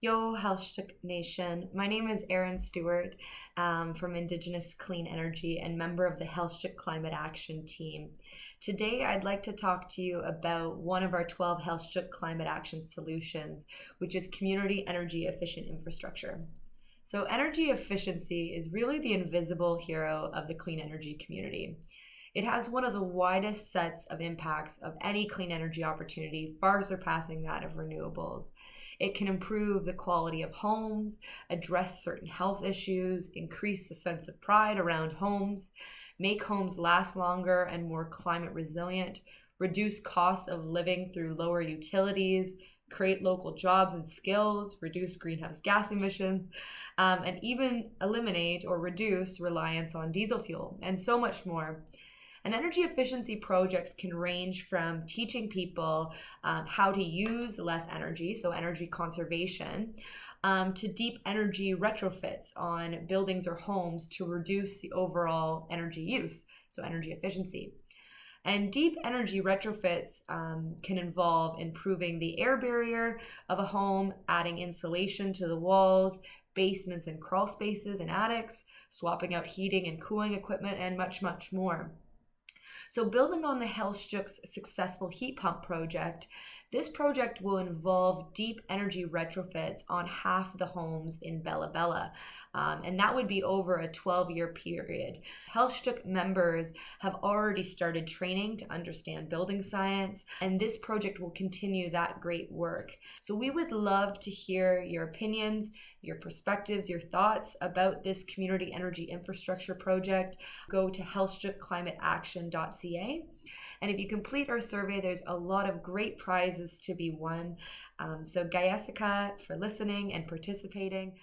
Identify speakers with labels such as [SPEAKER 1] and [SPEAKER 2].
[SPEAKER 1] Yo, Haítų Nation. My name is Erin Stewart from Indigenous Clean Energy and member of the Haítų Climate Action Team. Today, I'd like to talk to you about one of our 12 Haítų Climate Action solutions, which is community energy efficient infrastructure. So energy efficiency is really the invisible hero of the clean energy community. It has one of the widest sets of impacts of any clean energy opportunity, far surpassing that of renewables. It can improve the quality of homes, address certain health issues, increase the sense of pride around homes, make homes last longer and more climate resilient, reduce costs of living through lower utilities, create local jobs and skills, reduce greenhouse gas emissions, and even eliminate or reduce reliance on diesel fuel, and so much more. And energy efficiency projects can range from teaching people how to use less energy, so energy conservation, to deep energy retrofits on buildings or homes to reduce the overall energy use, so energy efficiency. And deep energy retrofits can involve improving the air barrier of a home, adding insulation to the walls, basements and crawl spaces and attics, swapping out heating and cooling equipment, and much, much more. So building on the Haíțu's successful heat pump project, this project will involve deep energy retrofits on half the homes in Bella Bella, and that would be over a 12-year period. Haíțu members have already started training to understand building science, and this project will continue that great work. So we would love to hear your opinions, your perspectives, your thoughts about this community energy infrastructure project. Go to haíțuclimateaction.ca. And if you complete our survey, there's a lot of great prizes to be won. So Haíță zaqv for listening and participating.